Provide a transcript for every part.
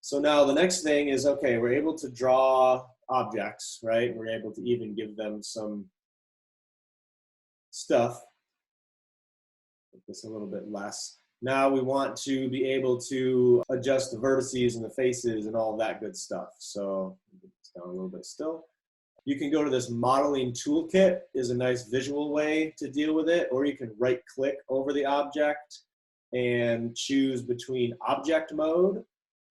So now the next thing is, okay, we're able to draw objects, right? We're able to even give them some stuff. Make this a little bit less. Now we want to be able to adjust the vertices and the faces and all that good stuff. So it's down a little bit still. You can go to this modeling toolkit, is a nice visual way to deal with it, or you can right click over the object and choose between object mode,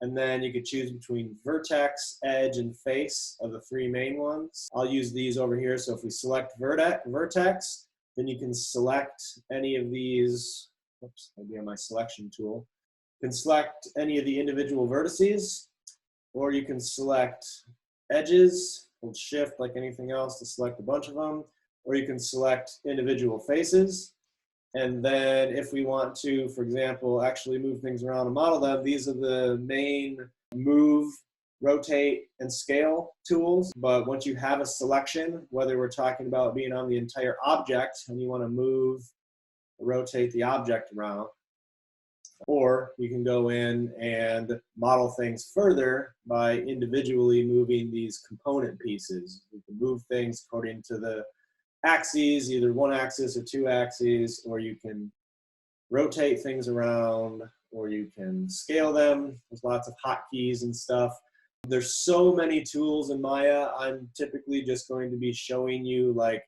and then you could choose between vertex, edge, and face of the three main ones. I'll use these over here. So if we select vertex, then you can select any of these, oops, maybe on my selection tool. You can select any of the individual vertices, or you can select edges, hold shift like anything else to select a bunch of them, or you can select individual faces. And then if we want to, for example, actually move things around and model them, these are the main move, rotate, and scale tools. But once you have a selection, whether we're talking about being on the entire object and you want to move, rotate the object around, or you can go in and model things further by individually moving these component pieces. You can move things according to the axes, either one axis or two axes, or you can rotate things around, or you can scale them. There's lots of hotkeys and stuff. There's so many tools in Maya. I'm typically just going to be showing you like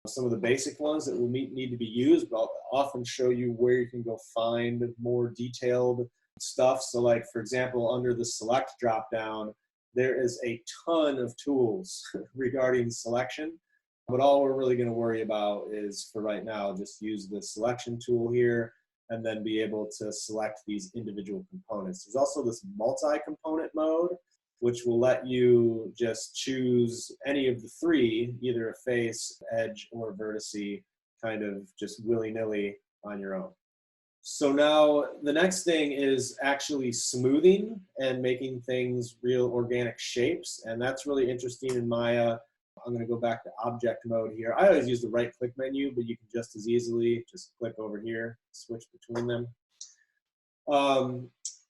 some of the basic ones that will need to be used, but I'll often show you where you can go find more detailed stuff. So like, for example, under the select dropdown, there is a ton of tools regarding selection. But all we're really going to worry about is, for right now, just use the selection tool here and then be able to select these individual components. There's also this multi-component mode, which will let you just choose any of the three, either a face, edge, or vertice, kind of just willy-nilly on your own. So now the next thing is actually smoothing and making things real organic shapes. And that's really interesting in Maya. I'm going to go back to object mode here. I always use the right click menu, but you can just as easily just click over here, switch between them.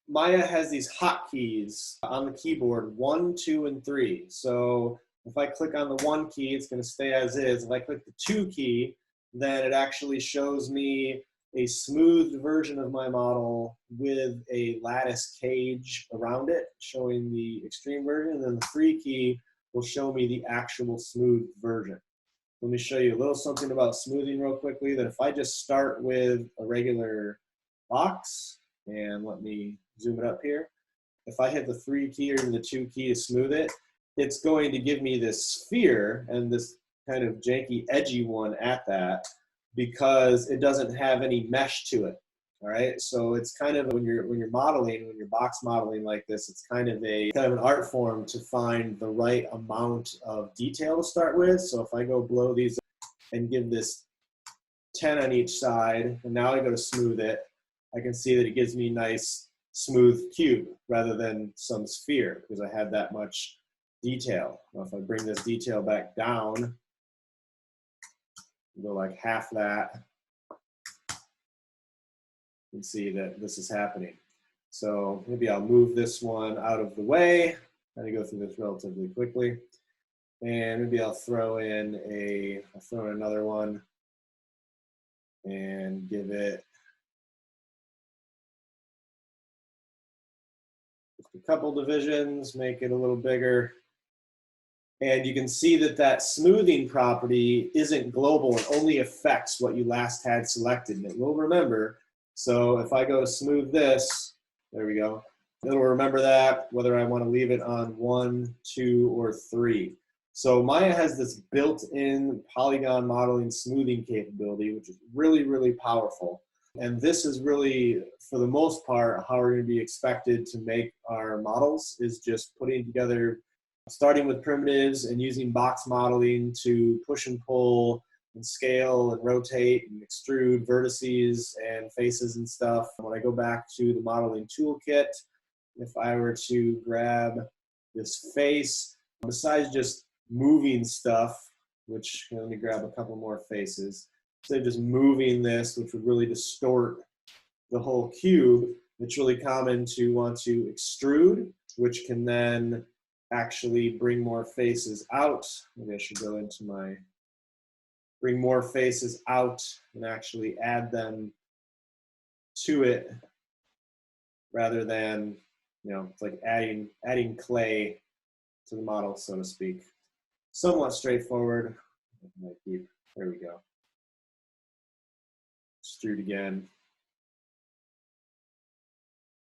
Maya has these hotkeys on the keyboard, 1, 2, and 3. So if I click on the 1 key, it's going to stay as is. If I click the 2 key, then it actually shows me a smoothed version of my model with a lattice cage around it, showing the extreme version. And then the 3 key will show me the actual smooth version. Let me show you a little something about smoothing real quickly, that if I just start with a regular box, and let me zoom it up here. If I hit the 3 key or the 2 key to smooth it, it's going to give me this sphere and this kind of janky, edgy one at that, because it doesn't have any mesh to it. All right, so it's kind of when you're modeling, when you're box modeling like this, it's kind of an art form to find the right amount of detail to start with. So if I go blow these and give this 10 on each side, and now I go to smooth it, I can see that it gives me nice smooth cube rather than some sphere, because I had that much detail. Now if I bring this detail back down, go like half that, you can see that this is happening. So maybe I'll move this one out of the way. I'm going to go through this relatively quickly. And maybe I'll throw in another one and give it just a couple divisions, make it a little bigger. And you can see that that smoothing property isn't global. It only affects what you last had selected. And it will remember. So if I go to smooth this, there we go. It'll remember that, whether I want to leave it on 1, 2, or 3. So Maya has this built-in polygon modeling smoothing capability, which is really, really powerful. And this is really, for the most part, how we're going to be expected to make our models, is just putting together, starting with primitives and using box modeling to push and pull and scale and rotate and extrude vertices and faces and stuff. When I go back to the modeling toolkit, if I were to grab this face, besides just moving stuff, which, let me grab a couple more faces, instead of just moving this, which would really distort the whole cube, it's really common to want to extrude, which can then actually bring more faces out. Maybe I should go into my, bring more faces out and actually add them to it rather than, it's like adding clay to the model, so to speak. Somewhat straightforward. There we go. Extrude again.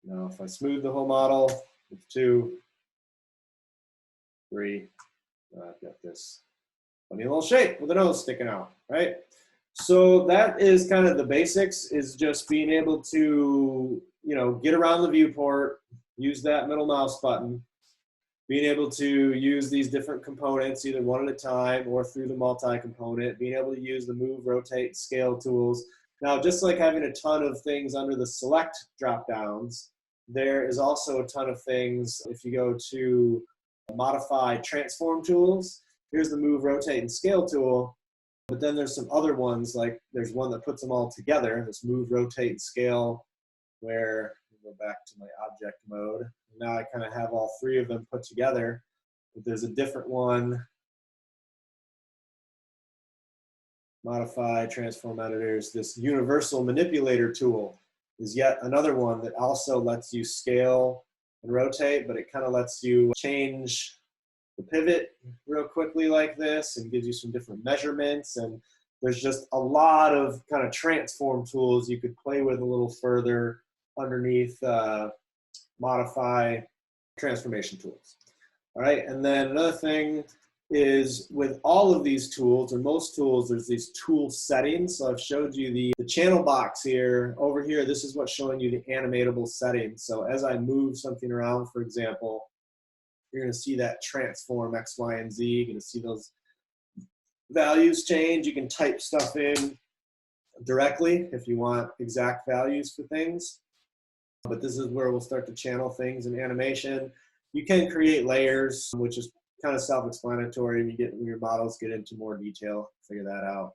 Now if I smooth the whole model with 2, 3, I've got this funny little shape with a nose sticking out, right? So that is kind of the basics, is just being able to, get around the viewport, use that middle mouse button, being able to use these different components either one at a time or through the multi-component, being able to use the move, rotate, scale tools. Now, just like having a ton of things under the select drop-downs, there is also a ton of things if you go to modify transform tools. Here's the move, rotate, and scale tool. But then there's some other ones, like there's one that puts them all together, this move, rotate, and scale, where go back to my object mode. Now I kind of have all 3 of them put together, but there's a different one. Modify, transform editors. This universal manipulator tool is yet another one that also lets you scale and rotate, but it kind of lets you change the pivot real quickly like this and gives you some different measurements. And there's just a lot of kind of transform tools you could play with a little further underneath modify transformation tools. All right, and then another thing is with all of these tools, or most tools, there's these tool settings. So I've showed you the channel box here. Over here, this is what's showing you the animatable settings. So as I move something around, for example, you're going to see that transform X, Y, and Z. You're going to see those values change. You can type stuff in directly if you want exact values for things. But this is where we'll start to channel things in animation. You can create layers, which is kind of self-explanatory. When your models get into more detail, figure that out.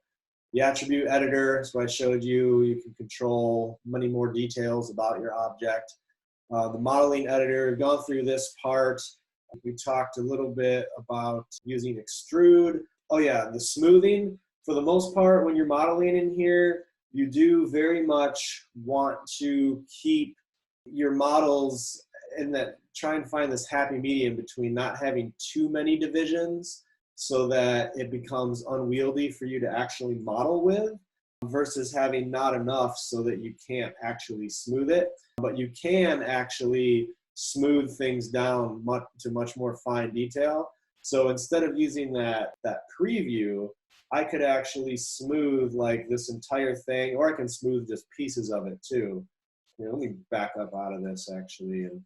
The attribute editor, so I showed you, you can control many more details about your object. The modeling editor, we've gone through this part. We talked a little bit about using extrude. Oh yeah, the smoothing. For the most part, when you're modeling in here, you do very much want to keep your models in that, try and find this happy medium between not having too many divisions so that it becomes unwieldy for you to actually model with, versus having not enough so that you can't actually smooth it. But you can actually smooth things down to much more fine detail. So instead of using that preview, I could actually smooth like this entire thing, or I can smooth just pieces of it too. Here, let me back up out of this actually and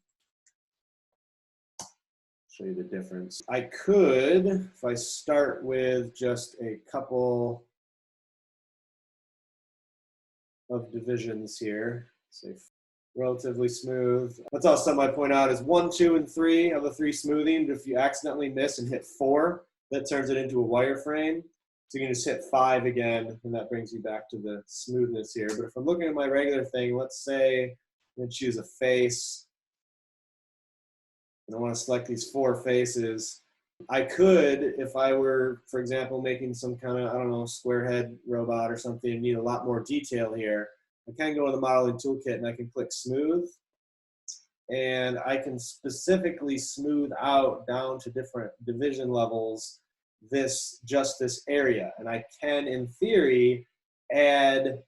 show you the difference. I could, if I start with just a couple of divisions here, say relatively smooth. That's also something I point out is 1, 2, and 3 of the 3 smoothing. But if you accidentally miss and hit 4, that turns it into a wireframe. So you can just hit 5 again, and that brings you back to the smoothness here. But if I'm looking at my regular thing, let's say I'm going to choose a face, and I want to select these 4 faces. I could, if I were, for example, making some kind of, I don't know, square head robot or something, and need a lot more detail here, I can go to the modeling toolkit and I can click smooth, and I can specifically smooth out down to different division levels just this area. And I can, in theory, add,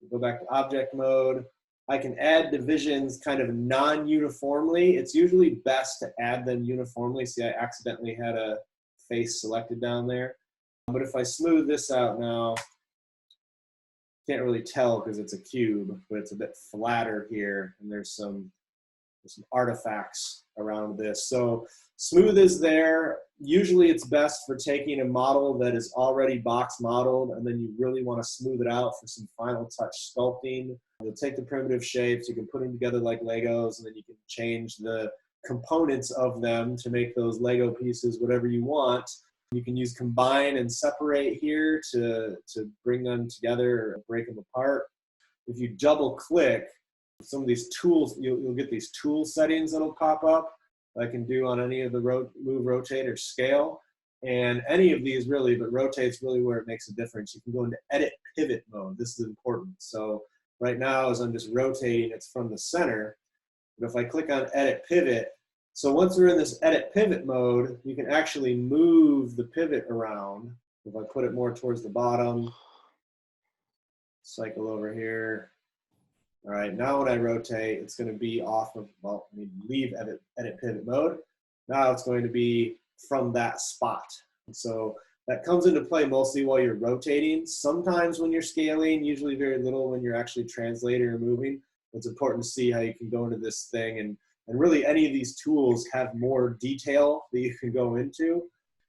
go back to object mode, I can add divisions kind of non-uniformly. It's usually best to add them uniformly. See, I accidentally had a face selected down there. But if I smooth this out now, can't really tell because it's a cube, but it's a bit flatter here, and there's some artifacts around this. So smooth is there. Usually it's best for taking a model that is already box modeled, and then you really want to smooth it out for some final touch sculpting. You'll take the primitive shapes, you can put them together like Legos, and then you can change the components of them to make those Lego pieces whatever you want. You can use combine and separate here to bring them together or break them apart. If you double click, Some of these tools, you'll get these tool settings that'll pop up. I can do on any of the move, rotate, or scale. And any of these really, but rotate's really where it makes a difference. You can go into edit pivot mode. This is important. So right now, as I'm just rotating, it's from the center. But if I click on edit pivot, so once we're in this edit pivot mode, you can actually move the pivot around. If I put it more towards the bottom, cycle over here. All right, now when I rotate, it's going to be off of, well, I mean, leave edit pivot mode. Now it's going to be from that spot. And so that comes into play mostly while you're rotating. Sometimes when you're scaling, usually very little when you're actually translating or moving. It's important to see how you can go into this thing. And really any of these tools have more detail that you can go into.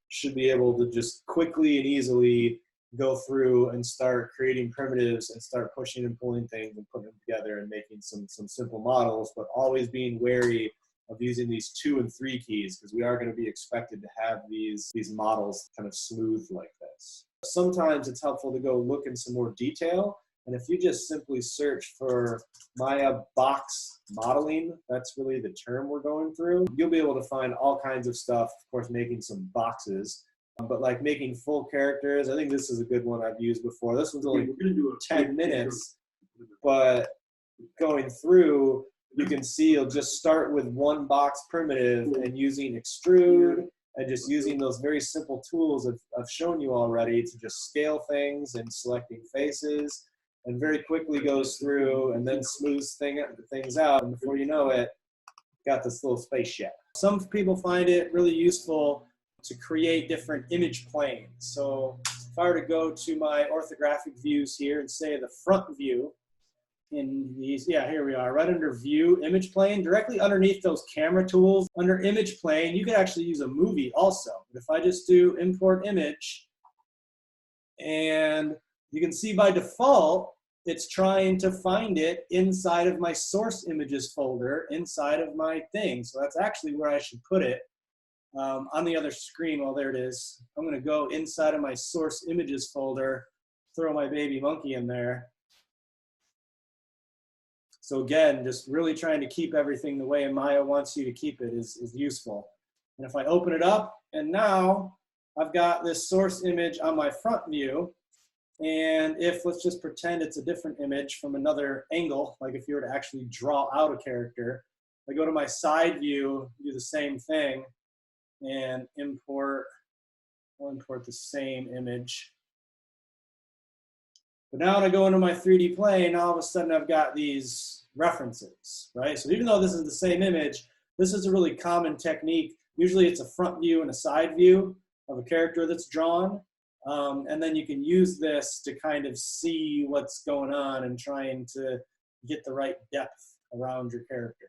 Should be able to just quickly and easily go through and start creating primitives and start pushing and pulling things and putting them together and making some simple models, but always being wary of using these 2 and 3 keys, because we are going to be expected to have these models kind of smooth like this. Sometimes it's helpful to go look in some more detail, and if you just simply search for Maya box modeling, that's really the term we're going through, you'll be able to find all kinds of stuff, of course making some boxes. But like making full characters, I think this is a good one I've used before. This one's only 10 minutes, but going through, you can see you'll just start with 1 box primitive and using extrude and just using those very simple tools I've shown you already to just scale things and selecting faces, and very quickly goes through and then smooths things out. And before you know it, got this little spaceship. Some people find it really useful to create different image planes. So if I were to go to my orthographic views here and say the front view in these, yeah, here we are, right under view, image plane, directly underneath those camera tools, under image plane, you could actually use a movie also. But if I just do import image, and you can see by default, it's trying to find it inside of my source images folder, inside of my thing. So that's actually where I should put it. On the other screen, well, there it is. I'm going to go inside of my source images folder, throw my baby monkey in there. So again, just really trying to keep everything the way Maya wants you to keep it is useful. And if I open it up, and now I've got this source image on my front view. And if, let's just pretend it's a different image from another angle, like if you were to actually draw out a character, I go to my side view, do the same thing, and I'll import the same image. But now when I go into my 3D plane, all of a sudden I've got these references, right? So even though this is the same image, this is a really common technique. Usually it's a front view and a side view of a character that's drawn. And then you can use this to kind of see what's going on and trying to get the right depth around your character.